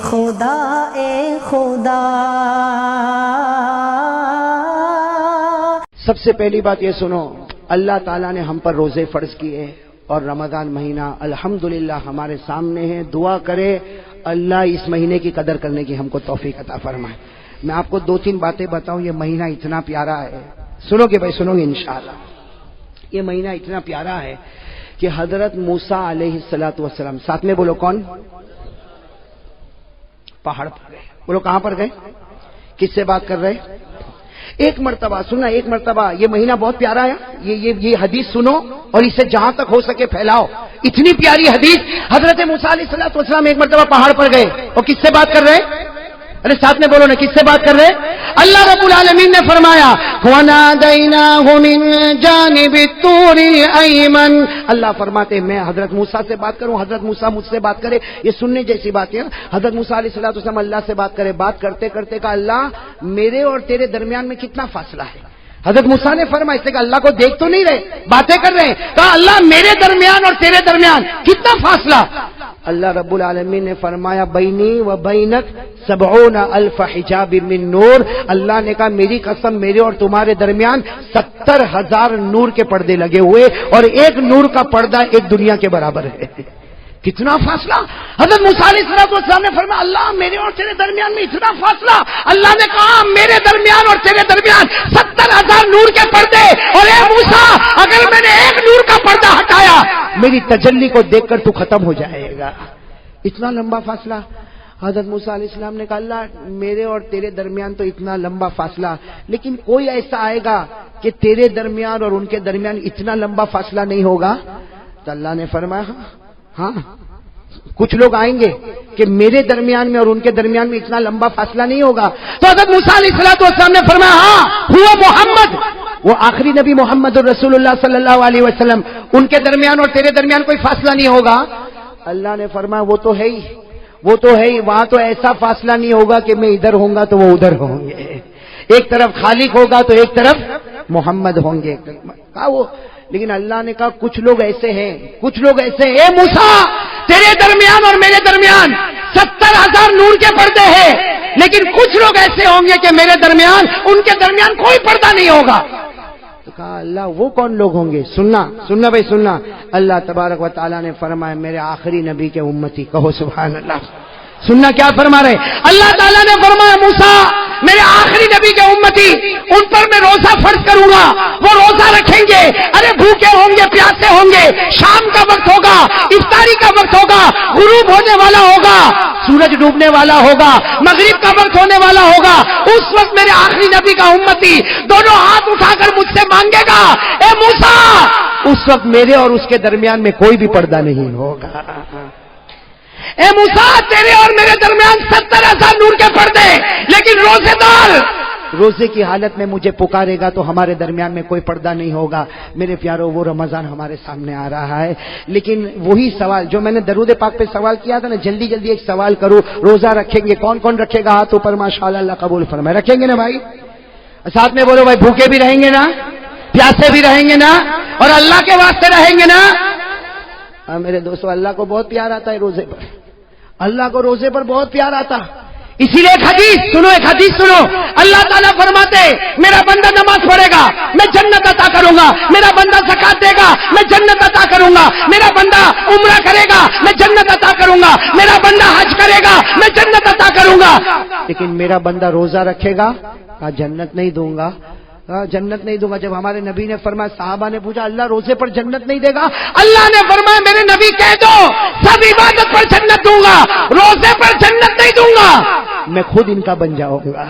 خدا اے خدا۔ سب سے پہلی بات یہ سنو، اللہ تعالیٰ نے ہم پر روزے فرض کیے اور رمضان مہینہ الحمدللہ ہمارے سامنے ہے۔ دعا کرے اللہ اس مہینے کی قدر کرنے کی ہم کو توفیق عطا فرمائے۔ میں آپ کو 2-3 باتیں بتاؤں، یہ مہینہ اتنا پیارا ہے، سنو گے بھائی، سنو گے انشاءاللہ۔ یہ مہینہ اتنا پیارا ہے کہ حضرت موسیٰ علیہ السلام، ساتھ میں بولو کون؟ پہاڑ پر گئے۔ بولو کہاں پر گئے؟ کس سے بات کر رہے؟ ایک مرتبہ سننا، ایک مرتبہ، یہ مہینہ بہت پیارا ہے، یہ حدیث سنو اور اسے جہاں تک ہو سکے پھیلاؤ۔ اتنی پیاری حدیث، حضرت موسیٰ علیہ السلام ایک مرتبہ پہاڑ پر گئے اور کس سے بات کر رہے؟ ارے ساتھ میں بولو نا، کس سے بات کر رہے؟ اللہ رب العالمین نے فرمایا وَنَادَيْنَاهُ مِن جَانِبِ الطُّورِ الْأَيْمَنِ۔ اللہ فرماتے میں حضرت موسیٰ سے بات کروں، حضرت موسیٰ مجھ سے بات کرے، یہ سننے جیسی بات ہے۔ حضرت موسیٰ علیہ السلام اللہ سے بات کرے، بات کرتے کرتے کہا اللہ میرے اور تیرے درمیان میں کتنا فاصلہ ہے؟ حضرت موسیٰ نے فرمایا، اس نے کہا اللہ کو دیکھ تو نہیں رہے، باتیں کر رہے ہیں، کہا اللہ میرے درمیان اور تیرے درمیان کتنا فاصلہ؟ اللہ رب العالمین نے فرمایا بینی و بینک 70,000 حجاب من نور۔ اللہ نے کہا میری قسم میرے اور تمہارے درمیان 70,000 نور کے پردے لگے ہوئے اور ایک نور کا پردہ ایک دنیا کے برابر ہے۔ کتنا فاصلہ؟ حضرت موسیٰ علیہ السلام نے فرمایا اللہ میرے اور تیرے درمیان میں اتنا فاصلہ؟ اللہ نے کہا میرے درمیان اور تیرے درمیان 70,000 نور کے پردے، اور اے موسیٰ اگر میں نے ایک نور کا پردہ ہٹایا میری تجلی کو دیکھ کر تو ختم ہو جائے گا۔ اتنا لمبا فاصلہ۔ حضرت موسیٰ علیہ السلام نے کہا اللہ میرے اور تیرے درمیان تو اتنا لمبا فاصلہ، لیکن کوئی ایسا آئے گا کہ تیرے درمیان اور ان کے درمیان اتنا لمبا فاصلہ نہیں ہوگا؟ تو اللہ نے فرمایا ہاں کچھ لوگ آئیں گے کہ میرے درمیان میں اور ان کے درمیان میں اتنا لمبا فاصلہ نہیں ہوگا۔ تو حضرت موسیٰ علیہ السلام نے فرمایا ہاں ہوا محمد، وہ آخری نبی محمد رسول اللہ صلی اللہ علیہ وسلم، ان کے درمیان اور تیرے درمیان کوئی فاصلہ نہیں ہوگا۔ اللہ نے فرمایا وہ تو ہے ہی، وہ تو ہے ہی، وہاں تو ایسا فاصلہ نہیں ہوگا کہ میں ادھر ہوں گا تو وہ ادھر ہوں گے، ایک طرف خالق ہوگا تو ایک طرف محمد ہوں گے۔ کہا وہ، لیکن اللہ نے کہا کچھ لوگ ایسے ہیں، کچھ لوگ ایسے ہیں اے موسیٰ تیرے درمیان اور میرے درمیان 70,000 نور کے پردے ہیں، لیکن کچھ لوگ ایسے ہوں گے کہ میرے درمیان ان کے درمیان کوئی پردہ نہیں ہوگا۔ تو کہا اللہ وہ کون لوگ ہوں گے؟ سننا بھائی سننا، اللہ تبارک و تعالیٰ نے فرمایا میرے آخری نبی کے امتی، کہو سبحان اللہ۔ سننا کیا فرما رہے؟ اللہ تعالیٰ نے فرمایا موسیٰ میرے آخری نبی کے امتی ان پر میں روزہ فرض کروں گا، وہ روزہ رکھیں گے، ارے بھوکے ہوں گے، پیاسے ہوں گے، شام کا وقت ہوگا، افطاری کا وقت ہوگا، غروب ہونے والا ہوگا، سورج ڈوبنے والا ہوگا، مغرب کا وقت ہونے والا ہوگا، اس وقت میرے آخری نبی کا امتی دونوں ہاتھ اٹھا کر مجھ سے مانگے گا اے موسیٰ، اس وقت میرے اور اس کے درمیان میں کوئی بھی پردہ نہیں ہوگا۔ اے موسیٰ تیرے اور میرے درمیان 70,000 نور کے پردے، لیکن روزے دار روزے کی حالت میں مجھے پکارے گا تو ہمارے درمیان میں کوئی پردہ نہیں ہوگا۔ میرے پیارو وہ رمضان ہمارے سامنے آ رہا ہے، لیکن وہی سوال جو میں نے درود پاک پہ سوال کیا تھا نا، جلدی جلدی ایک سوال کروں، روزہ رکھیں گے کون کون رکھے گا؟ ہاتھ اوپر ماشاءاللہ، اللہ قبول فرمائے۔ رکھیں گے نا بھائی؟ ساتھ میں بولو بھائی بھوکے بھی رہیں گے نا، پیاسے بھی رہیں گے نا، اور اللہ کے واسطے رہیں گے نا؟ میرے دوستو اللہ کو بہت پیار آتا ہے روزے پر، اللہ کو روزے پر بہت پیار آتا، اسی لیے ایک حدیث سنو، اللہ تعالیٰ فرماتے میرا بندہ نماز پڑھے گا میں جنت عطا کروں گا، میرا بندہ زکات دے گا میں جنت عطا کروں گا، میرا بندہ عمرہ کرے گا میں جنت عطا کروں گا، میرا بندہ حج کرے گا میں جنت عطا کروں گا، لیکن میرا بندہ روزہ رکھے گا کہا جنت نہیں دوں گا، جنت نہیں دوں گا۔ جب ہمارے نبی نے فرمایا، صحابہ نے پوچھا اللہ روزے پر جنت نہیں دے گا؟ اللہ نے فرمایا میرے نبی کہہ دو سب عبادت پر جنت دوں گا، روزے پر جنت نہیں دوں گا، میں خود ان کا بن جاؤں گا،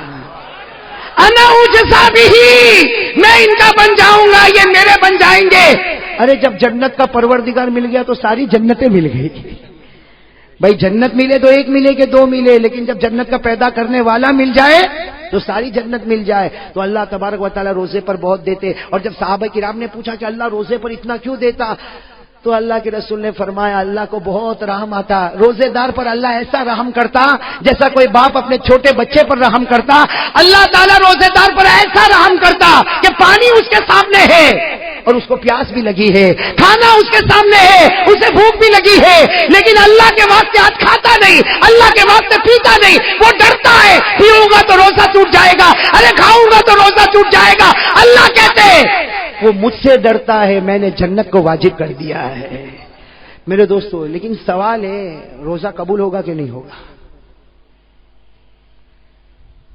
انا اجزا بہ، میں ان کا بن جاؤں گا، یہ میرے بن جائیں گے۔ ارے جب جنت کا پروردگار مل گیا تو ساری جنتیں مل گئی۔ بھائی جنت ملے تو ایک ملے کہ دو ملے، لیکن جب جنت کا پیدا کرنے والا مل جائے تو ساری جنت مل جائے۔ تو اللہ تبارک و تعالیٰ روزے پر بہت دیتے، اور جب صحابہ کرام نے پوچھا کہ اللہ روزے پر اتنا کیوں دیتا، تو اللہ کے رسول نے فرمایا اللہ کو بہت رحم آتا، روزے دار پر اللہ ایسا رحم کرتا جیسا کوئی باپ اپنے چھوٹے بچے پر رحم کرتا، اللہ تعالیٰ روزے دار پر ایسا رحم کرتا کہ پانی اس کے سامنے ہے اور اس کو پیاس بھی لگی ہے، کھانا اس کے سامنے ہے، اسے بھوک بھی لگی ہے، لیکن اللہ کے واسطے آج کھاتا نہیں، اللہ کے واسطے پیتا نہیں، وہ ڈرتا ہے پیوں گا تو روزہ ٹوٹ جائے گا، ارے کھاؤں گا تو روزہ ٹوٹ جائے گا۔ اللہ کہتے ہیں وہ مجھ سے ڈرتا ہے، میں نے جنت کو واجب کر دیا ہے۔ میرے دوستو، لیکن سوال ہے روزہ قبول ہوگا کہ نہیں ہوگا؟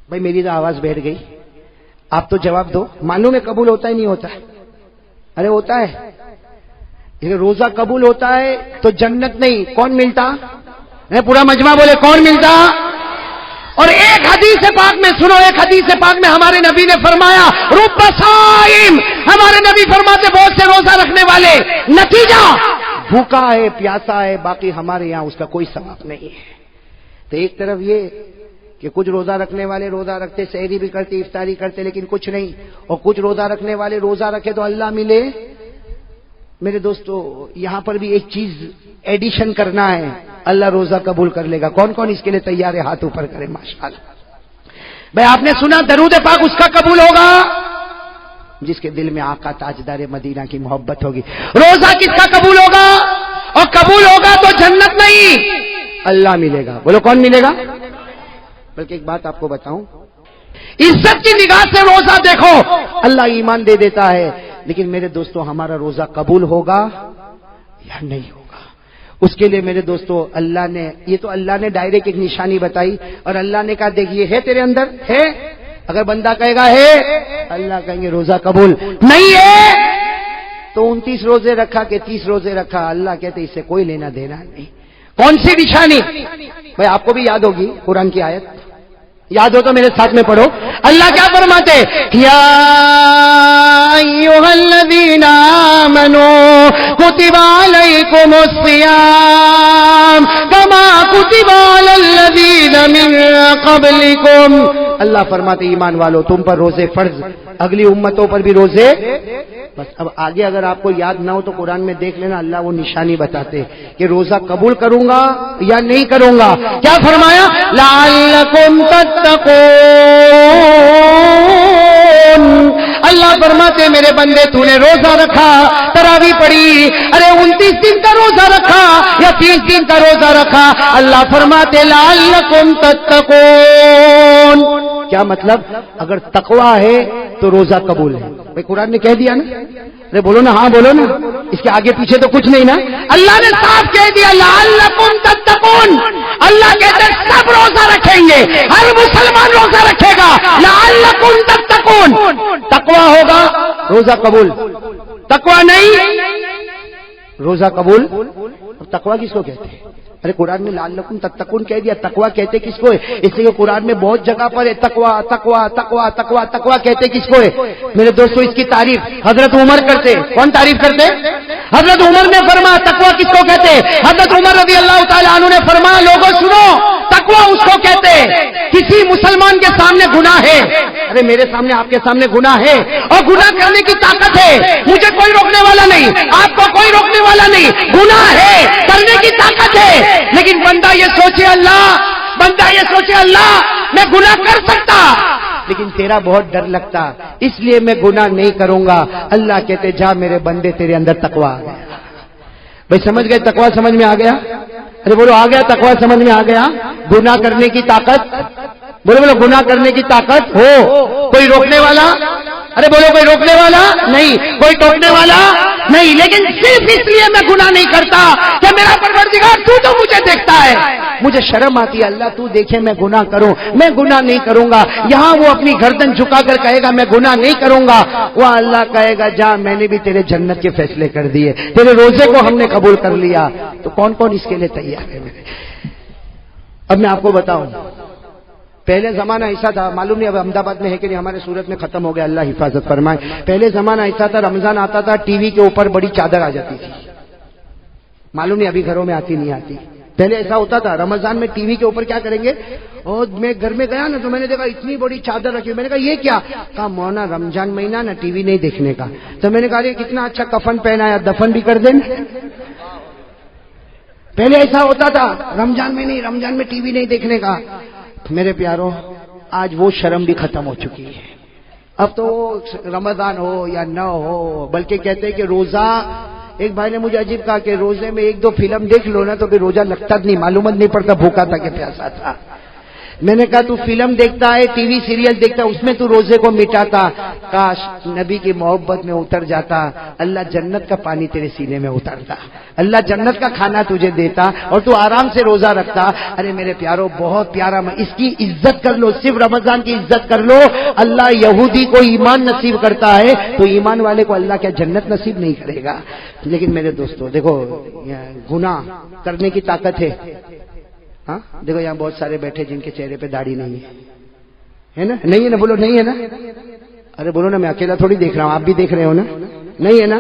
بھائی میری تو آواز بیٹھ گئی، آپ تو جواب دو، معلوم ہے قبول ہوتا ہے نہیں ہوتا ہے؟ ارے ہوتا ہے، لیکن روزہ قبول ہوتا ہے تو جنت نہیں، کون ملتا؟ پورا مجمع بولے کون ملتا؟ اور ایک حدیث پاک میں سنو، ایک حدیث پاک میں ہمارے نبی نے فرمایا رب صائم، ہمارے نبی فرماتے بہت سے روزہ رکھنے والے، نتیجہ بھوکا ہے پیاسا ہے، باقی ہمارے یہاں اس کا کوئی ثواب نہیں ہے۔ تو ایک طرف یہ کہ کچھ روزہ رکھنے والے روزہ رکھتے، سحری بھی کرتے، افطاری کرتے، لیکن کچھ نہیں، اور کچھ روزہ رکھنے والے روزہ رکھے تو اللہ ملے۔ میرے دوستو یہاں پر بھی ایک چیز ایڈیشن کرنا ہے، اللہ روزہ قبول کر لے گا۔ کون کون اس کے لیے تیار ہے؟ ہاتھ اوپر کرے ماشاءاللہ۔ بھائی آپ نے سنا درود پاک اس کا قبول ہوگا جس کے دل میں آقا تاجدار مدینہ کی محبت ہوگی۔ روزہ کس کا قبول ہوگا؟ اور قبول ہوگا تو جنت نہیں اللہ ملے گا۔ بولو کون ملے گا؟ بلکہ ایک بات آپ کو بتاؤں، عزت کی نگاہ سے روزہ دیکھو، اللہ ایمان دے دیتا ہے، لیکن میرے دوستو ہمارا روزہ قبول ہوگا یا نہیں ہوگا؟ اس کے لیے میرے دوستو اللہ نے، یہ تو اللہ نے ڈائریکٹ ایک نشانی بتائی، اور اللہ نے کہا دیکھ یہ ہے تیرے اندر ہے، اگر بندہ کہے گا ہے، اللہ کہیں گے روزہ قبول نہیں ہے تو 29 روزے رکھا کہ 30 روزے رکھا، اللہ کہتے اس سے کوئی لینا دینا نہیں۔ کون سی نشانی؟ بھائی آپ کو بھی یاد ہوگی قرآن کی آیت، یاد ہو تو میرے ساتھ میں پڑھو۔ اللہ کیا فرماتے؟ یا ایھا الذین آمنوا کتب علیکم الصیام کما کتب علی الذین من قبلکم۔ اللہ فرماتے ایمان والو تم پر روزے فرض، اگلی امتوں پر بھی روزے۔ بس اب آگے اگر آپ کو یاد نہ ہو تو قرآن میں دیکھ لینا، اللہ وہ نشانی بتاتے کہ روزہ قبول کروں گا یا نہیں کروں گا۔ کیا فرمایا؟ لعلکم تتقون۔ اللہ فرماتے میرے بندے تو نے روزہ رکھا، تراویح پڑھی، ارے 29 دن کا روزہ رکھا یا 30 دن کا روزہ رکھا، اللہ فرماتے لعلکم تتقون۔ کیا مطلب؟ اگر تقویٰ ہے تو روزہ قبول ہے۔ بھائی قرآن نے کہہ دیا نا، ارے بولو نا، ہاں بولو نا، اس کے آگے پیچھے تو کچھ نہیں نا، اللہ نے صاف کہہ دیا لعلکم تتقون۔ اللہ کہتے ہیں سب روزہ رکھیں گے، ہر مسلمان روزہ رکھے گا، لعلکم تتقون۔ تقویٰ ہوگا روزہ قبول، تقویٰ نہیں روزہ قبول۔ تقویٰ کس کو کہتے ہیں؟ ارے قرآن میں لعلکم تتقون کہہ دیا، تقویٰ کہتے کس کو ہے؟ اس لیے قرآن میں بہت جگہ پر ہے تقویٰ تقویٰ تقویٰ تقویٰ تقویٰ کہتے کس کو ہے؟ میرے دوستو اس کی تعریف حضرت عمر کرتے۔ کون تعریف کرتے؟ حضرت عمر نے فرمایا تقویٰ کس کو کہتے؟ حضرت عمر رضی اللہ تعالیٰ عنہ نے فرمایا لوگوں سنو، تقویٰ اس کو کہتے کسی مسلمان کے سامنے گناہ ہے، ارے میرے سامنے آپ کے سامنے گناہ ہے اور گناہ کرنے کی طاقت ہے، مجھے کوئی روکنے والا نہیں، آپ کو کوئی روکنے والا نہیں، گناہ ہے کرنے کی طاقت ہے، لیکن بندہ یہ سوچے اللہ میں گناہ کر سکتا لیکن تیرا بہت ڈر لگتا اس لیے میں گناہ نہیں کروں گا۔ اللہ کہتے جا میرے بندے تیرے اندر تقویٰ آ گیا۔ بھائی سمجھ گئے تقویٰ سمجھ میں آ گیا؟ ارے بولو آ گیا تقویٰ سمجھ میں آ گیا؟ گناہ کرنے کی طاقت، بولو گناہ کرنے کی طاقت ہو، کوئی روکنے والا، ارے بولو کوئی روکنے والا نہیں، کوئی ٹوکنے والا نہیں، لیکن صرف اس لیے میں گناہ نہیں کرتا کہ میرا پروردگار تو مجھے دیکھتا ہے، مجھے شرم آتی ہے اللہ تو دیکھے میں گناہ کروں، میں گناہ نہیں کروں گا۔ یہاں وہ اپنی گردن جھکا کر کہے گا میں گناہ نہیں کروں گا، وہ اللہ کہے گا جا میں نے بھی تیرے جنت کے فیصلے کر دیے، تیرے روزے کو ہم نے قبول کر لیا۔ تو کون کون اس کے لیے تیار ہے میرے؟ اب میں آپ کو بتاؤں، پہلے زمانہ ایسا تھا، معلوم نہیں اب احمد آباد میں ہے کہ نہیں، ہمارے صورت میں ختم ہو گیا، اللہ حفاظت فرمائے۔ پہلے زمانہ ایسا تھا، رمضان آتا تھا ٹی وی کے اوپر بڑی چادر آ جاتی تھی، معلوم نہیں ابھی گھروں میں آتی نہیں آتی۔ پہلے ایسا ہوتا تھا رمضان میں ٹی وی کے اوپر کیا کریں گے، اور میں گھر میں گیا نا تو میں نے دیکھا اتنی بڑی چادر رکھی، میں نے کہا یہ کیا؟ کہا مولانا رمضان مہینہ نا ٹی وی نہیں دیکھنے کا۔ تو میں نے کہا یہ کتنا اچھا کفن پہنایا، دفن بھی کر دینا۔ پہلے ایسا ہوتا تھا رمضان میں نہیں، رمضان میں ٹی وی نہیں دیکھنے کا. میرے پیاروں آج وہ شرم بھی ختم ہو چکی ہے. اب تو رمضان ہو یا نہ ہو، بلکہ کہتے ہیں کہ روزہ، ایک بھائی نے مجھے عجیب کہا کہ روزے میں 1-2 فلم دیکھ لو نا تو پھر روزہ لگتا نہیں، معلومات نہیں پڑتا بھوکا تھا کہ پیاسا تھا. میں نے کہا تو فلم دیکھتا ہے، ٹی وی سیریل دیکھتا ہے، اس میں تو روزے کو مٹاتا. کاش نبی کی محبت میں اتر جاتا، اللہ جنت کا پانی تیرے سینے میں اترتا، اللہ جنت کا کھانا تجھے دیتا اور تو آرام سے روزہ رکھتا. ارے میرے پیاروں بہت پیارا، اس کی عزت کر لو، صرف رمضان کی عزت کر لو. اللہ یہودی کو ایمان نصیب کرتا ہے تو ایمان والے کو اللہ کیا جنت نصیب نہیں کرے گا. لیکن میرے دوستو دیکھو، گناہ کرنے کی طاقت ہے. ہاں دیکھو یہاں بہت سارے بیٹھے جن کے چہرے پہ داڑھی نہیں ہے نا؟ نہیں ہے نا؟ بولو نہیں ہے نا. ارے بولو نا، میں اکیلا تھوڑی دیکھ رہا ہوں، آپ بھی دیکھ رہے ہو نا؟ نہیں ہے نا؟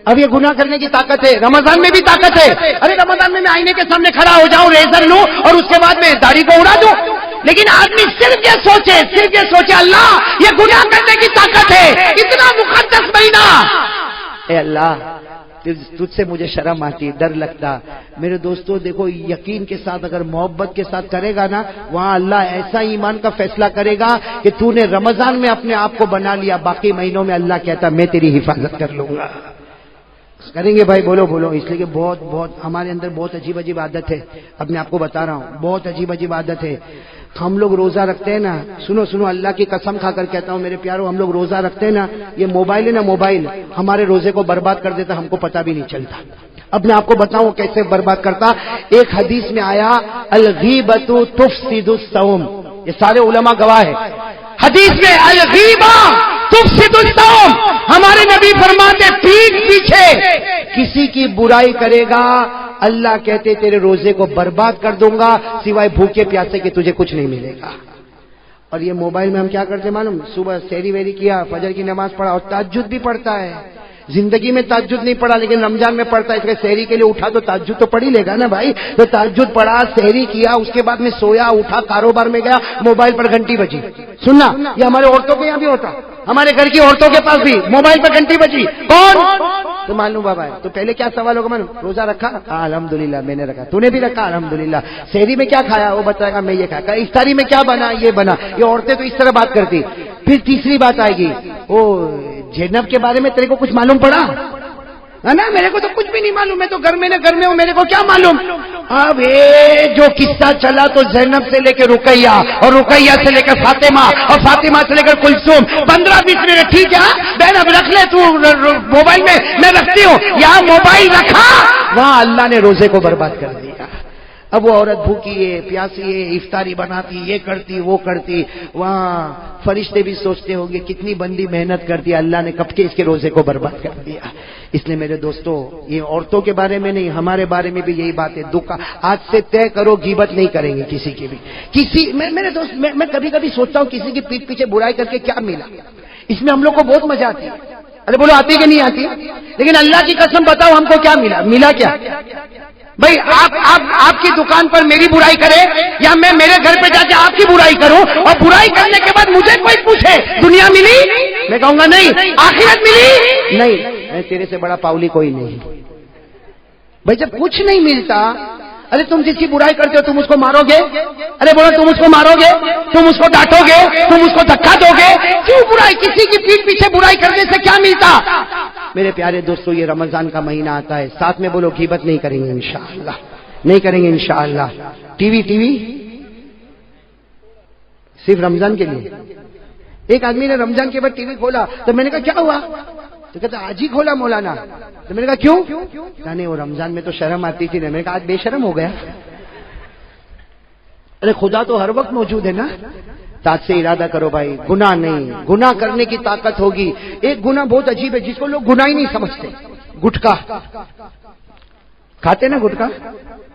اب یہ گناہ کرنے کی طاقت ہے، رمضان میں بھی طاقت ہے. ارے رمضان میں آئینے کے سامنے کھڑا ہو جاؤں، ریزر لوں اور اس کے بعد میں داڑھی کو اڑا دوں. لیکن آدمی صرف یہ سوچے اللہ یہ گناہ کرنے کی طاقت ہے، اتنا مقدس مہینہ. اے اللہ تجھ سے مجھے شرم آتی، ڈر لگتا. میرے دوستو دیکھو، یقین کے ساتھ اگر محبت کے ساتھ کرے گا نا، وہاں اللہ ایسا ایمان کا فیصلہ کرے گا کہ تو نے رمضان میں اپنے آپ کو بنا لیا، باقی مہینوں میں اللہ کہتا میں تیری حفاظت کر لوں گا. کریں گے بھائی؟ بولو بولو. اس لیے کہ بہت ہمارے اندر بہت عجیب عادت ہے. اب میں آپ کو بتا رہا ہوں، بہت عجیب عادت ہے. ہم لوگ روزہ رکھتے ہیں نا، سنو اللہ کی قسم کھا کر کہتا ہوں میرے پیاروں، ہم لوگ روزہ رکھتے ہیں نا، یہ موبائل ہے نا، موبائل ہمارے روزے کو برباد کر دیتا، ہم کو پتہ بھی نہیں چلتا. اب میں آپ کو بتاؤں کیسے برباد کرتا. ایک حدیث میں آیا الغیبۃ تفسد الصوم، یہ سارے علماء گواہ ہیں. حدیث میں الغیبہ تفسد الصوم، ہمارے نبی فرماتے پیٹھ پیچھے کسی کی برائی کرے گا اللہ کہتے تیرے روزے کو برباد کر دوں گا، سوائے بھوکے پیاسے کے تجھے کچھ نہیں ملے گا. اور یہ موبائل میں ہم کیا کرتے معلوم؟ صبح سحری ویری کیا، فجر کی نماز پڑھا اور تہجد بھی پڑھتا ہے. زندگی میں تہجد نہیں پڑھا لیکن رمضان میں پڑھتا ہے، اس کے سحری کے لیے اٹھا تو تہجد تو پڑھ ہی لے گا نا بھائی. تو تہجد پڑھا، سحری کیا، اس کے بعد میں سویا، اٹھا، کاروبار میں گیا، موبائل پر گھنٹی بجی. سننا، یہ ہمارے عورتوں کے یہاں بھی ہوتا، ہمارے گھر کی عورتوں کے پاس بھی موبائل پر گھنٹی بجی. کون؟ تو معلوم بابا ہے. تو پہلے کیا سوال ہوگا معلوم؟ روزہ رکھا؟ الحمدللہ میں نے رکھا. تو نے بھی رکھا؟ الحمدللہ. سحری میں کیا کھایا؟ وہ بتائے گا میں یہ کھایا. افطاری میں کیا بنا؟ یہ بنا. یہ عورتیں تو اس طرح بات کرتی. پھر تیسری بات آئے گی، وہ زینب کے بارے میں تیرے کو کچھ معلوم پڑا؟ نا میرے کو تو کچھ بھی نہیں معلوم، میں تو گھر میں ہوں، میرے کو کیا معلوم. اب جو قصہ چلا تو زینب سے لے کے رقیہ اور رقیہ سے لے کر فاطمہ اور فاطمہ سے لے کر کلثوم، 15-20 منٹ. ٹھیک ہے بہن اب رکھ لے تو موبائل میں رکھتی ہوں. یہاں موبائل رکھا، وہاں اللہ نے روزے کو برباد کر دیا. اب وہ عورت بھوکی ہے، پیاسی ہے، افطاری بناتی، یہ کرتی وہ کرتی. وہاں فرشتے بھی سوچتے ہوں گے کتنی بندی محنت کرتی، اللہ نے کب کے اس کے روزے کو برباد کر دیا. اس لیے میرے دوستو یہ عورتوں کے بارے میں نہیں، ہمارے بارے میں بھی یہی بات ہے. دکھ آج سے طے کرو غیبت نہیں کریں گے کسی کی بھی. میرے دوست میں کبھی کبھی سوچتا ہوں کسی کی پیٹھ پیچھے برائی کر کے کیا ملا. اس میں ہم لوگ کو بہت مزہ آتی ہے. ارے بولو آتی کہ نہیں آتی؟ لیکن اللہ کی قسم بتاؤ ہم کو کیا ملا کیا؟ بھائی آپ کی دکان پر میری برائی کرے یا میں میرے گھر پہ جا کے آپ کی برائی کروں اور برائی کرنے کے بعد مجھے کوئی پوچھے دنیا ملی؟ میں کہوں گا نہیں. آخرت ملی؟ نہیں. میں تیرے سے بڑا پاؤلی کوئی نہیں. بھائی جب کچھ نہیں ملتا، ارے تم جس کی برائی کرتے ہو تم اس کو مارو گے؟ ارے بولو تم اس کو مارو گے؟ تم اس کو ڈانٹو گے؟ تم اس کو دھکا دو گے؟ کیوں برائی؟ کسی کی پیٹھ پیچھے برائی کرنے سے کیا ملتا؟ میرے پیارے دوستو یہ رمضان کا مہینہ آتا ہے، ساتھ میں بولو غیبت نہیں کریں گے انشاءاللہ، نہیں کریں گے انشاءاللہ. ٹی وی صرف رمضان کے لیے. ایک آدمی نے رمضان کے بعد ٹی وی کھولا تو میں نے کہا کیا ہوا؟ تو کہتا آج ہی کھولا مولانا. تو میں نے کہا کیوں؟ نہیں وہ رمضان میں تو شرم آتی تھی. میں نے کہا آج بے شرم ہو گیا. ارے خدا تو ہر وقت موجود ہے نا. تاج سے ارادہ کرو بھائی، گناہ نہیں، گناہ کرنے کی طاقت ہوگی. ایک گناہ بہت عجیب ہے جس کو لوگ گناہ ہی نہیں سمجھتے. گٹکا کھاتے نا، گٹکا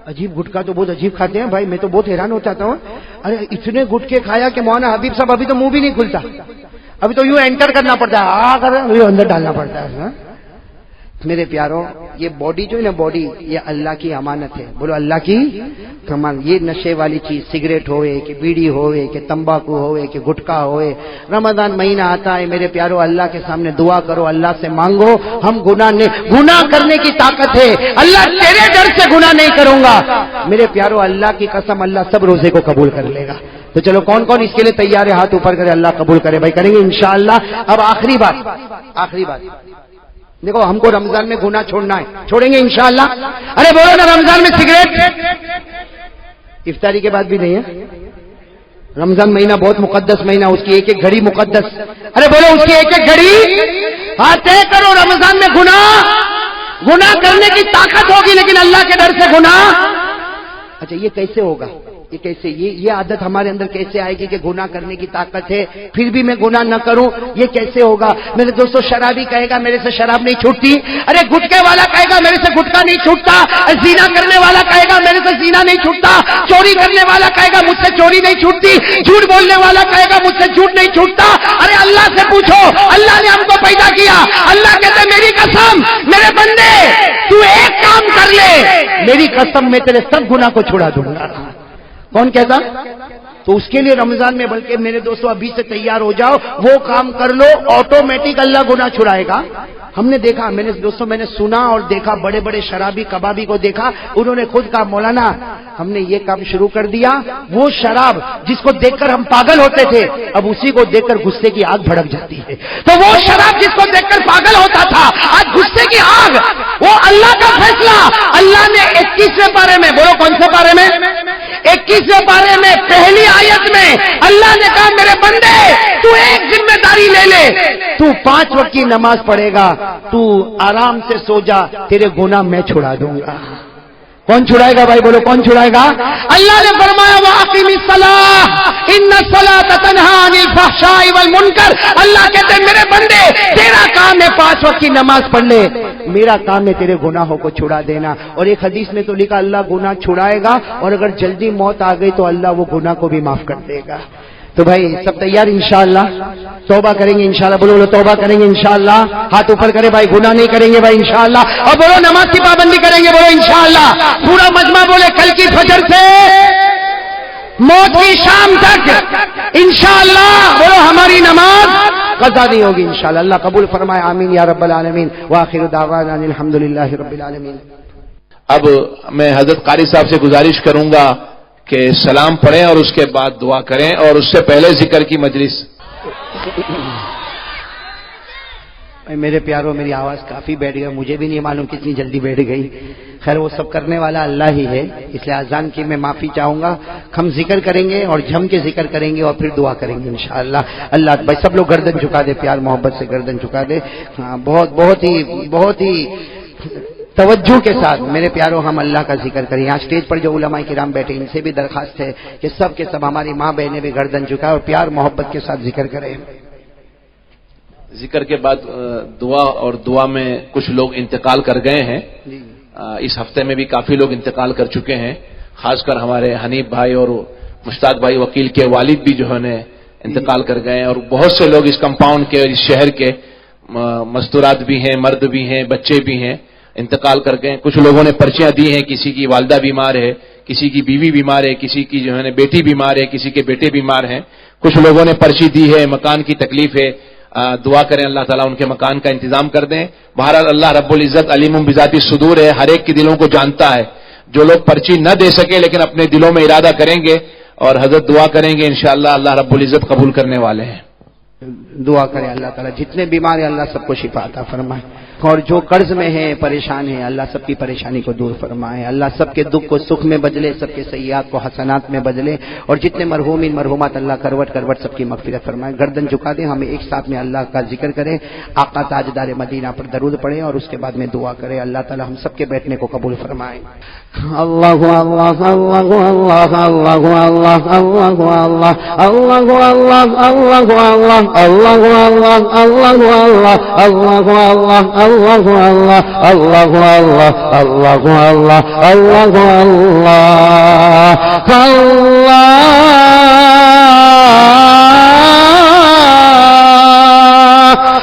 عجیب، گٹکا تو بہت عجیب کھاتے ہیں بھائی. میں تو بہت حیران ہو جاتا ہوں. ارے اتنے گٹکے کھایا کہ مولانا حبیب صاحب ابھی تو منہ بھی نہیں کھلتا، ابھی تو یوں انٹر کرنا پڑتا ہے، یوں اندر ڈالنا پڑتا ہے. میرے پیاروں یہ باڈی جو ہے نا باڈی یہ اللہ کی امانت ہے. بولو اللہ کی امانت. یہ نشے والی چیز سگریٹ ہوئے کہ بیڑی ہوئے کہ تمباکو ہوئے کہ گٹکا ہوئے, رمضان مہینہ آتا ہے میرے پیاروں اللہ کے سامنے دعا کرو, اللہ سے مانگو. ہم گناہ کرنے کی طاقت ہے, اللہ تیرے ڈر سے گناہ نہیں کروں گا. میرے پیاروں اللہ کی قسم اللہ سب روزے کو قبول کر لے گا. تو چلو کون کون اس کے لیے تیار ہے ہاتھ اوپر کرے, اللہ قبول کرے. بھائی کریں گے انشاءاللہ. اب آخری بات دیکھو, ہم کو رمضان میں گناہ چھوڑنا ہے, چھوڑیں گے انشاءاللہ. ارے بولو نا رمضان میں سگریٹ افطاری کے بعد بھی نہیں ہے. رمضان مہینہ بہت مقدس مہینہ, اس کی ایک ایک گھڑی مقدس. ارے بولو اس کی ایک ایک گھڑی ہاتھ طے کرو. رمضان میں گناہ کرنے کی طاقت ہوگی لیکن اللہ کے ڈر سے گناہ. اچھا یہ کیسے ہوگا, یہ کیسے, یہ عادت ہمارے اندر کیسے آئے گی کہ گناہ کرنے کی طاقت ہے پھر بھی میں گناہ نہ کروں, یہ کیسے ہوگا؟ میرے دوستو شرابی کہے گا میرے سے شراب نہیں چھوٹتی. ارے گٹکے والا کہے گا میرے سے گٹکا نہیں چھوٹتا. زنا کرنے والا کہے گا میرے سے زنا نہیں چھوٹتا. چوری کرنے والا کہے گا مجھ سے چوری نہیں چھوٹتی. جھوٹ بولنے والا کہے گا مجھ سے جھوٹ نہیں چھوٹتا. ارے اللہ سے پوچھو, اللہ نے ہم کو پیدا کیا. اللہ کہتے میری قسم میرے بندے تو ایک کام کر لے, میری قسم میں تیرے سب گناہ کو چھڑا دوں گا. کون کہتا؟ تو اس کے لیے رمضان میں بلکہ میرے دوستو ابھی سے تیار ہو جاؤ, وہ کام کر لو, آٹومیٹک اللہ گناہ چھڑائے گا. ہم نے دیکھا میرے دوستوں, میں نے سنا اور دیکھا, بڑے بڑے شرابی کبابی کو دیکھا, انہوں نے خود کہا مولانا ہم نے یہ کام شروع کر دیا. وہ شراب جس کو دیکھ کر ہم پاگل ہوتے تھے اب اسی کو دیکھ کر غصے کی آگ بھڑک جاتی ہے. تو وہ شراب جس کو دیکھ کر پاگل ہوتا تھا آج غصے کی آگ, وہ اللہ کا فیصلہ. اللہ نے 21ویں پارے میں, بولو کون سے پارے میں, 21ویں پارے میں پہلی آیت میں اللہ نے کہا میرے بندے تو ایک ذمہ داری لے لے, تو 5 وقت کی نماز پڑھے گا, تو آرام سے سو جا, تیرے گناہ میں چھڑا دوں گا. کون چھڑائے گا بھائی, بولو کون چھڑائے گا؟ اللہ نے فرمایا وَأَقِمِ الصَّلَاةَ إِنَّ الصَّلَاةَ تَنْهَىٰ عَنِ الْفَحْشَاءِ وَالْمُنكَرِ. اللہ کہتے ہیں میرے بندے تیرا کام ہے 5 وقت کی نماز پڑھ لے, میرا کام ہے تیرے گناہوں کو چھڑا دینا. اور ایک حدیث میں تو لکھا اللہ گناہ چھڑائے گا اور اگر جلدی موت آ گئی تو اللہ وہ گناہ کو بھی معاف کر دے گا. تو بھائی سب تیار انشاءاللہ, توبہ کریں گے انشاءاللہ. بولو توبہ کریں گے انشاءاللہ. ہاتھ اوپر کرے بھائی, گناہ نہیں کریں گے بھائی انشاءاللہ. اور بولو نماز کی پابندی کریں گے, بولو انشاءاللہ. پورا مجمع بولے کل کی فجر سے موت کی شام تک انشاءاللہ بولو ہماری نماز قضا نہیں ہوگی انشاءاللہ. اللہ قبول فرمائے, آمین یا رب العالمین. وآخر دعوانا الحمدللہ رب العالمین. اب میں حضرت قاری صاحب سے گزارش کروں گا کہ سلام پڑھیں اور اس کے بعد دعا کریں, اور اس سے پہلے ذکر کی مجلس. میرے پیاروں میری آواز کافی بیٹھ گئی, مجھے بھی نہیں معلوم کتنی جلدی بیٹھ گئی. خیر وہ سب کرنے والا اللہ ہی ہے, اس لیے اذان کی میں معافی چاہوں گا. ہم ذکر کریں گے اور جم کے ذکر کریں گے اور پھر دعا کریں گے انشاءاللہ. اللہ بھائی سب لوگ گردن جھکا دے, پیار محبت سے گردن جھکا دے. ہاں بہت ہی توجہ کے ساتھ میرے پیاروں ہم اللہ کا ذکر کریں. یہاں اسٹیج پر جو علماء کرام بیٹھے ان سے بھی درخواست ہے کہ سب کے سب ہماری ماں بہنیں بھی گردن جھکائیں اور پیار محبت کے ساتھ ذکر کریں. ذکر کے بعد دعا, اور دعا میں کچھ لوگ انتقال کر گئے ہیں. اس ہفتے میں بھی کافی لوگ انتقال کر چکے ہیں, خاص کر ہمارے حنیف بھائی اور مشتاق بھائی وکیل کے والد بھی جو ہے انتقال کر گئے ہیں, اور بہت سے لوگ اس کمپاؤنڈ کے اور اس شہر کے مستورات بھی ہیں, مرد بھی ہیں, بچے بھی ہیں, انتقال کر گئے. کچھ لوگوں نے پرچیاں دی ہیں, کسی کی والدہ بیمار ہے, کسی کی بیوی بیمار ہے, کسی کی جو ہے بیٹی بیمار ہے, کسی کے بیٹے بیمار ہیں. کچھ لوگوں نے پرچی دی ہے, مکان کی تکلیف ہے. دعا کریں اللہ تعالیٰ ان کے مکان کا انتظام کر دیں. بہرحال اللہ رب العزت علیم بذات الصدور ہے, ہر ایک کے دلوں کو جانتا ہے. جو لوگ پرچی نہ دے سکے لیکن اپنے دلوں میں ارادہ کریں گے اور حضرت دعا کریں گے انشاءاللہ اللہ رب العزت قبول کرنے والے ہیں. دعا کریں اللہ تعالیٰ جتنے بیمار ہیں اللہ سب کو شفا عطا فرمائے, اور جو قرض میں ہیں پریشان ہیں اللہ سب کی پریشانی کو دور فرمائے. اللہ سب کے دکھ کو سکھ میں بدلے, سب کے سیئات کو حسنات میں بدلے, اور جتنے مرحومین مرحومات اللہ کروٹ کروٹ سب کی مغفرت فرمائے. گردن جھکا دیں, ہمیں ایک ساتھ میں اللہ کا ذکر کریں, آقا تاجدار مدینہ پر درود پڑھیں اور اس کے بعد میں دعا کریں. اللہ تعالیٰ ہم سب کے بیٹھنے کو قبول فرمائے. اللہ اللہ اللہ اللہ اللہ اللہ اللہ اللہ اللہ اللہ اللہ اللہ اللہ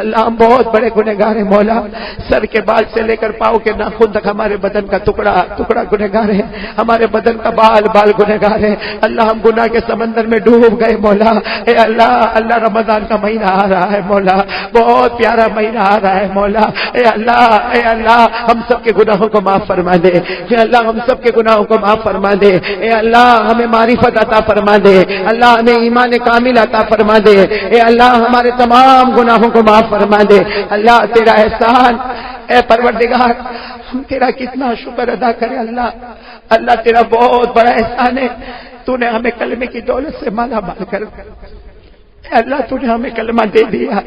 اللہ ہم بہت بڑے گنہگار ہیں مولا، سر کے بال سے لے کر پاؤں کے ناخن تک ہمارے بدن کا ٹکڑا ٹکڑا گنہگار ہے، ہمارے بدن کا بال بال گنہگار ہے۔ اللہ ہم گناہ کے سمندر میں ڈوب گئے مولا۔ اے اللہ، اللہ رمضان کا مہینہ آ رہا ہے مولا، بہت پیارا مہینہ آ رہا ہے مولا۔ اے اللہ ہم سب کے گناہوں کو معاف فرما دے، اے اللہ ہم سب کے گناہوں کو معاف فرما دے، اے اللہ ہمیں معرفت عطا فرما دے، اللہ ہمیں ایمان کامل عطا فرما دے، اے اللہ ہمارے تمام گناہوں کو معاف فرما دے۔ اللہ تیرا احسان اے پروردگار، ہم تیرا کتنا شکر ادا کریں اللہ، اللہ تیرا بہت بڑا احسان ہے، تو نے ہمیں کلمے کی دولت سے مالا مال کر اللہ تو نے ہمیں کلمہ دے دیا،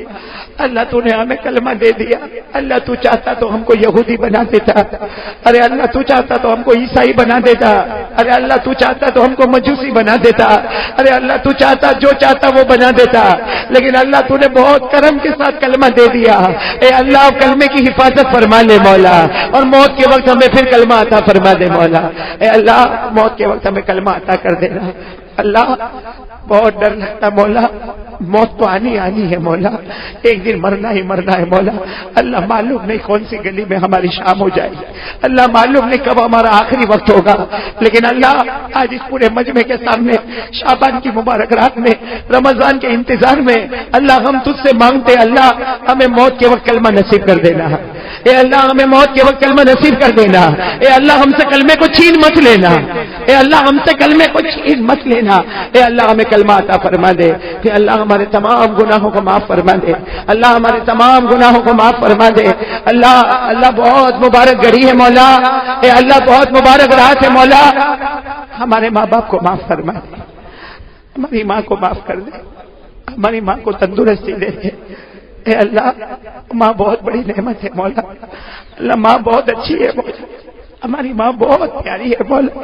اللہ تو نے ہمیں کلمہ دے دیا۔ اللہ تو چاہتا تو ہم کو یہودی بنا دیتا، ارے اللہ تو چاہتا تو ہم کو عیسائی بنا دیتا، ارے اللہ تو چاہتا تو ہم کو مجوسی بنا دیتا، ارے اللہ تو چاہتا جو چاہتا وہ بنا دیتا، لیکن اللہ تو نے بہت کرم کے ساتھ کلمہ دے دیا۔ اے اللہ کلمے کی حفاظت فرما لے مولا، اور موت کے وقت ہمیں پھر کلمہ عطا فرما دے مولا۔ اے اللہ موت کے وقت ہمیں کلمہ عطا کر دینا۔ اللہ بہت ڈر لگتا مولا، موت تو آنی ہے مولا، ایک دن مرنا ہی مرنا ہے مولا۔ اللہ معلوم نہیں کون سی گلی میں ہماری شام ہو جائے گی، اللہ معلوم نہیں کب ہمارا آخری وقت ہوگا، لیکن اللہ آج اس پورے مجمع کے سامنے شعبان کی مبارک رات میں، رمضان کے انتظار میں، اللہ ہم تجھ سے مانگتے اللہ ہمیں موت کے وقت کلمہ نصیب کر دینا، اے اللہ ہمیں موت کے وقت کلمہ نصیب کر دینا، اے اللہ ہم سے کلمے کو چھین مت لینا، اے اللہ ہم سے کلمے کو چھین مت لینا، اے اللہ ہمیں کلمہ عطا فرما دے، کہ اللہ ہمارے تمام گناہوں کو معاف فرما دے، اللہ ہمارے تمام گناہوں کو معاف فرما دے۔ اللہ بہت مبارک گھڑی ہے مولا، اے اللہ بہت مبارک رات ہے مولا، ہمارے ماں باپ کو معاف فرما دے، ہماری ماں کو معاف کر دے، ہماری ماں کو تندرستی دے دے۔ اے اللہ ماں بہت بڑی نعمت ہے مولا، اللہ ماں بہت اچھی ہے مولا، ہماری ماں بہت پیاری ہے مولا،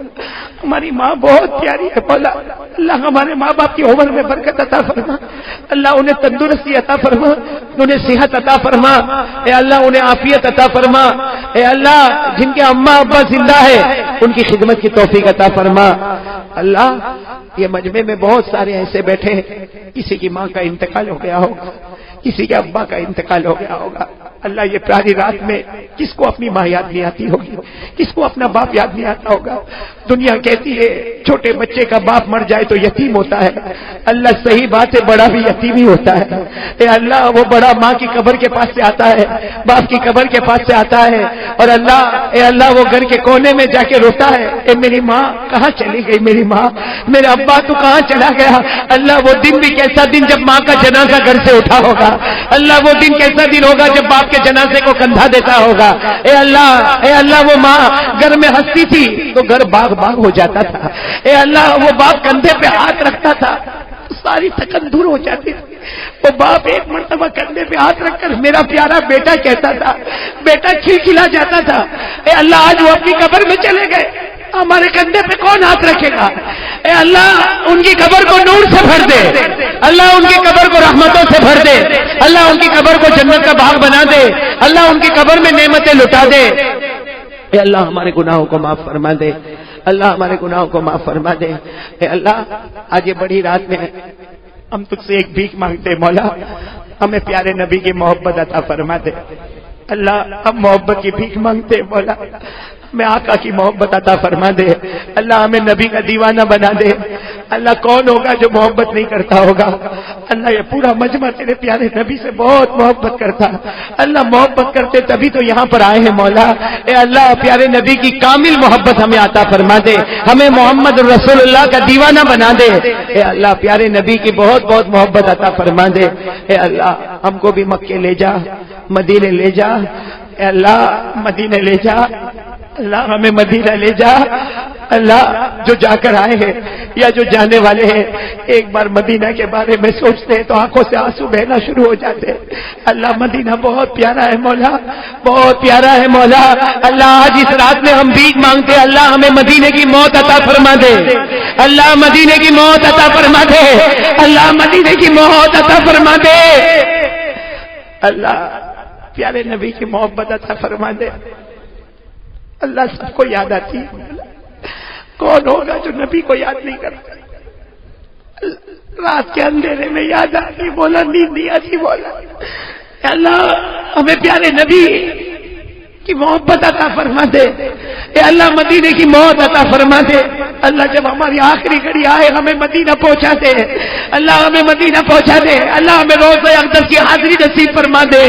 ہماری ماں بہت پیاری ہے مولا۔ اللہ ہمارے ماں باپ کی عمر میں برکت عطا فرما، اللہ انہیں تندرستی عطا فرما، انہیں صحت عطا فرما، اے اللہ انہیں عافیت عطا فرما، اے اللہ جن کے اماں ابا زندہ ہے ان کی خدمت کی توفیق عطا فرما۔ اللہ یہ مجمع میں بہت سارے ایسے بیٹھے ہیں، کسی کی ماں کا انتقال ہو گیا ہوگا، کسی کے ابا کا انتقال ہو گیا ہوگا، اللہ یہ پیاری رات میں کس کو اپنی ماں یاد نہیں آتی ہوگی، کس کو اپنا باپ یاد نہیں آتا ہوگا۔ دنیا کہتی ہے چھوٹے بچے کا باپ مر جائے تو یتیم ہوتا ہے، اللہ صحیح بات ہے بڑا بھی یتیم ہی ہوتا ہے۔ اے اللہ وہ بڑا ماں کی قبر کے پاس سے آتا ہے، باپ کی قبر کے پاس سے آتا ہے، اور اللہ اے اللہ وہ گھر کے کونے میں جا کے روتا ہے، اے میری ماں کہاں چلی گئی، میری ماں، میرا ابا تو کہاں چلا گیا۔ اللہ وہ دن بھی کیسا دن جب ماں کا جنازہ گھر سے اٹھا ہوگا، اللہ وہ دن کیسا دن ہوگا جب باپ کے جنازے کو کندھا دیتا ہوگا۔ اے اللہ وہ ماں گھر میں ہنستی تھی تو گھر باغ باغ ہو جاتا تھا، اے اللہ وہ باپ کندھے پہ ہاتھ رکھتا تھا ساری تھکن دور ہو جاتی تھی۔ وہ باپ ایک مرتبہ کندھے پہ ہاتھ رکھ کر میرا پیارا بیٹا کہتا تھا، بیٹا کھلکھلا جاتا تھا۔ اے اللہ آج وہ اپنی قبر میں چلے گئے، ہمارے کندھے پہ کون ہاتھ رکھے گا؟ اے اللہ ان کی قبر کو نور سے بھر دے، اللہ ان کی قبر کو رحمتوں سے بھر دے، اللہ ان کی قبر کو جنت کا باغ بنا دے، اللہ ان کی قبر میں نعمتیں لٹا دے۔ اے اللہ ہمارے گناہوں کو معاف فرما دے، اللہ ہمارے گناہوں کو معاف فرما دے۔ اے اللہ آج یہ بڑی رات میں ہم تجھ سے ایک بھیک مانگتے مولا، ہمیں پیارے نبی کی محبت عطا فرما دے۔ اللہ ہم محبت کی بھیک مانگتے مولا، ہمیں آقا کی محبت عطا فرما دے، اللہ ہمیں نبی کا دیوانہ بنا دے۔ اللہ کون ہوگا جو محبت نہیں کرتا ہوگا؟ اللہ یہ پورا مجمع تیرے پیارے نبی سے بہت محبت کرتا، اللہ محبت کرتے تبھی تو یہاں پر آئے ہیں مولا۔ اے اللہ پیارے نبی کی کامل محبت ہمیں عطا فرما دے، ہمیں محمد رسول اللہ کا دیوانہ بنا دے۔ اے اللہ پیارے نبی کی بہت بہت محبت عطا فرما دے۔ اے اللہ ہم کو بھی مکے لے جا، مدینے لے جا، اے اللہ مدینے لے جا، اللہ ہمیں مدینہ لے جا۔ اللہ جو جا کر آئے ہیں یا جو جانے والے ہیں ایک بار مدینہ کے بارے میں سوچتے ہیں تو آنکھوں سے آنسو بہنا شروع ہو جاتے ہیں۔ اللہ مدینہ بہت پیارا ہے مولا، بہت پیارا ہے مولا۔ اللہ آج اس رات میں ہم بھیک مانگتے ہیں، اللہ ہمیں مدینے کی موت عطا فرما دے، اللہ مدینے کی موت عطا فرما دے، اللہ مدینے کی موت عطا فرما دے۔ اللہ پیارے نبی کی محبت عطا فرما دے۔ اللہ سب کو یاد آتی ہے، کون ہوگا جو نبی کو یاد نہیں کرتا؟ رات کے اندھیرے میں یاد آتی، بولا نیند نہیں آتی، بولا اے اللہ ہمیں پیارے نبی کی محبت عطا فرما دے، اے اللہ مدینے کی موت عطا فرما دے، اللہ جب ہماری آخری گھڑی آئے ہمیں مدینہ پہنچا دے، اللہ ہمیں مدینہ پہنچا دے، اللہ ہمیں روضہ اقدس کی حاضری نصیب فرما دے،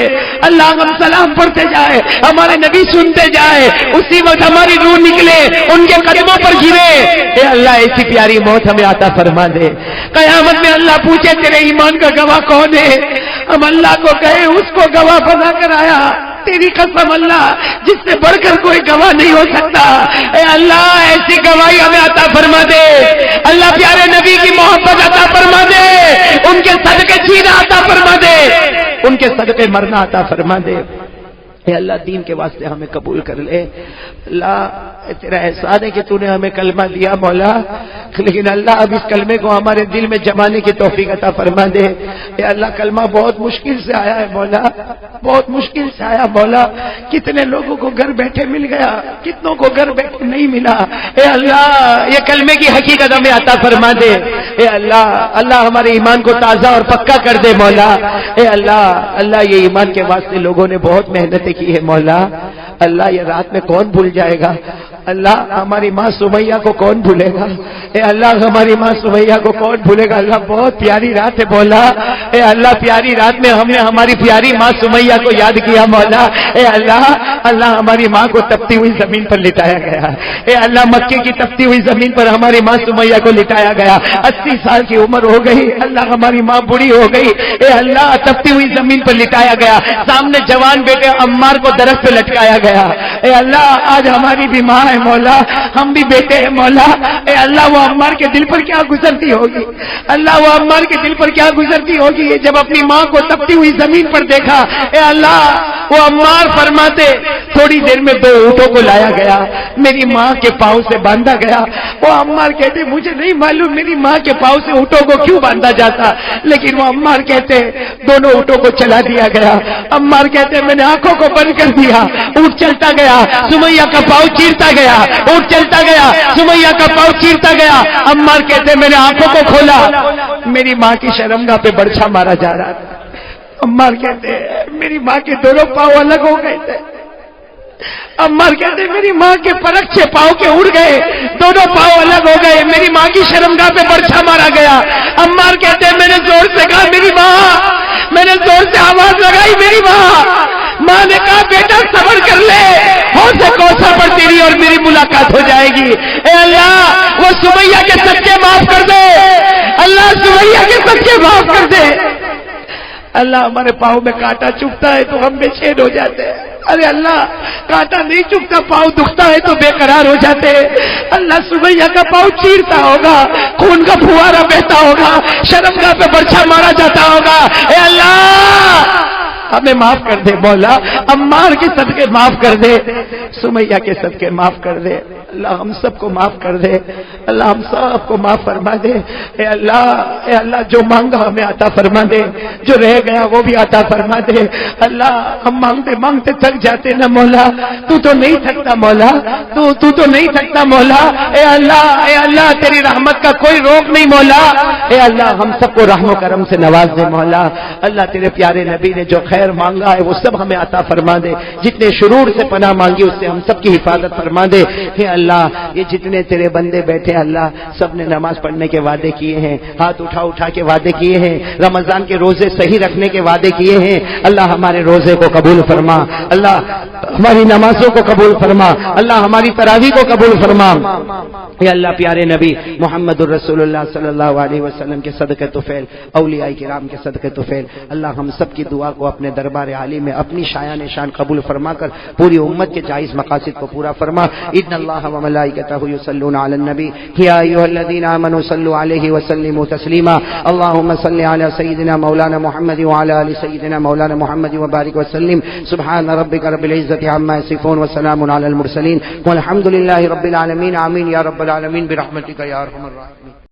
اللہ ہم سلام پڑھتے جائے، ہمارے نبی سنتے جائے، اسی وقت ہماری روح نکلے ان کے قدموں پر گرے، اے اللہ ایسی پیاری موت ہمیں عطا فرما دے۔ قیامت میں اللہ پوچھے تیرے ایمان کا گواہ کون ہے؟ ہم اللہ کو کہے اس کو گواہ بنا کر آیا، تیری قسم اللہ جس سے بڑھ کر کوئی گواہ نہیں ہو سکتا، اے اللہ ایسی گواہی ہمیں عطا فرما دے، اللہ پیارے نبی کی محبت عطا فرما دے، ان کے صدقے جینا عطا فرما دے، ان کے صدقے مرنا عطا فرما دے، اے اللہ دین کے واسطے ہمیں قبول کر لے، اللہ تیرا احسان ہے کہ تو نے ہمیں کلمہ دیا مولا، لیکن اللہ اب اس کلمے کو ہمارے دل میں جمانے کی توفیق عطا فرما دے، اے اللہ کلمہ بہت مشکل سے آیا ہے مولا، بہت مشکل سے آیا مولا، کتنے لوگوں کو گھر بیٹھے مل گیا، کتنوں کو گھر بیٹھے نہیں ملا، اے اللہ یہ کلمے کی حقیقت ہمیں عطا فرما دے، اے اللہ اللہ ہمارے ایمان کو تازہ اور پکا کر دے مولا، اے اللہ اللہ یہ ایمان کے واسطے لوگوں نے بہت محنتیں کی ہے مولا، اللہ یہ رات میں کون بھول جائے گا، اللہ ہماری ماں سمیہ کو کون بھولے گا، اے اللہ ہماری ماں سمیہ کو کون بھولے گا، اللہ بہت پیاری رات ہے مولا، اے اللہ پیاری رات میں ہم نے ہماری پیاری ماں سمیہ کو یاد کیا مولا، اے اللہ اللہ ہماری ماں کو تپتی ہوئی زمین پر لٹایا گیا، اے اللہ مکے کی تپتی ہوئی زمین پر ہماری ماں سمیہ کو لٹایا گیا، 80 سال کی عمر ہو گئی، اللہ ہماری ماں بوڑھی ہو گئی، اے اللہ تپتی ہوئی زمین پر لٹایا گیا، سامنے جوان بیٹے عمار کو درخت پہ لٹکایا گیا، اے اللہ آج ہماری بھی ماں ہے مولا، ہم بھی بیٹے ہیں مولا، اے اللہ وہ عمار کے دل پر کیا گزرتی ہوگی، اللہ وہ عمار کے دل پر کیا گزرتی ہوگی جب اپنی ماں کو تپتی ہوئی زمین پر دیکھا، اے اللہ وہ عمار فرماتے تھوڑی دیر میں 2 اونٹوں کو لایا گیا، میری ماں کے پاؤں سے باندھا گیا، وہ عمار کہتے مجھے نہیں معلوم میری ماں کے پاؤں سے اونٹوں کو کیوں باندھا جاتا، لیکن وہ عمار کہتے دونوں اونٹوں کو چلا دیا گیا، عمار کہتے میں نے آنکھوں کو بند کر دیا، اونٹ چلتا گیا، سمیہ کا پاؤں چیرتا گیا، اونٹ چلتا گیا، سمیہ کا پاؤں چیرتا گیا، عمار کہتے میں نے آنکھوں کو کھولا، میری ماں کی شرمگاہ پہ برچھا مارا جا رہا تھا، عمار کہتے میری ماں کے دونوں پاؤں الگ ہو گئے تھے، عمار کہتے میری ماں کے پرکچے پاؤں کے اڑ گئے، دونوں پاؤں الگ ہو گئے، میری ماں کی شرمگاہ پہ برچھا مارا گیا، عمار کہتے میں نے زور سے کہا میری ماں، میں نے زور سے آواز لگائی میری ماں نے کہا بیٹا صبر کر لے، ہو سے کوثر پر تیری اور میری ملاقات ہو جائے گی، اے اللہ وہ سمیہ کے صدقے معاف کر دے، اللہ سمیہ کے صدقے معاف کر دے، اللہ ہمارے پاؤں میں کانٹا چبھتا ہے تو ہم بے چین ہو جاتے ہیں، ارے اللہ کانٹا نہیں چبھتا پاؤں دکھتا ہے تو بے قرار ہو جاتے ہیں، اللہ سمیہ کا پاؤں چیرتا ہوگا، خون کا پھوارا بہتا ہوگا، شرمگاہ پہ برچھا مارا جاتا ہوگا، اے اللہ ہمیں معاف کر دے مولا، عمار کے صدقے معاف کر دے، سمیہ کے صدقے معاف کر دے، اللہ ہم سب کو معاف کر دے، اللہ ہم سب کو معاف فرما دے، اے اللہ جو مانگا ہمیں عطا فرما دے، جو رہ گیا وہ بھی عطا فرما دے، اللہ ہم مانگتے مانگتے تھک جاتے نا مولا، تو نہیں تھکتا مولا، تو نہیں تھکتا مولا، اے اللہ تیری رحمت کا کوئی روک نہیں مولا، اے اللہ ہم سب کو رحم و کرم سے نواز دے مولا، اللہ تیرے پیارے نبی نے جو خیر مانگا ہے وہ سب ہمیں عطا فرما دے، جتنے شرور سے پناہ مانگی اس سے ہم سب کی حفاظت فرما دے، اے اللہ یہ جتنے تیرے بندے بیٹھے اللہ سب نے نماز پڑھنے کے وعدے کیے ہیں، ہاتھ اٹھا کے وعدے کیے ہیں، رمضان کے روزے صحیح رکھنے کے وعدے کیے ہیں، اللہ ہمارے روزے کو قبول فرما، اللہ ہماری نمازوں کو قبول فرما، اللہ ہماری تراویح کو قبول فرما، اے اللہ پیارے نبی محمد الرسول اللہ صلی اللہ علیہ وسلم کے صدقے طفیل، اولیاء کرام کے صدقے طفیل، اللہ ہم سب کی دعا کو اپنے دربار عالی میں اپنی شایان شان قبول فرما کر پوری امت کے جائز مقاصد کو پورا فرما، ان اللہ و ملائکتہ یصلون علی النبی یا ایھا الذین آمنوا صلوا علیہ وسلموا تسلیما، اللهم صل علی سیدنا مولانا محمد وعلی آل سیدنا مولانا محمد وبارک وسلم، سبحان ربک رب العزۃ عما یصفون وسلام علی المرسلین والحمد للہ رب العالمین، آمین یا رب العالمین برحمتک یا ارحم الراحمین۔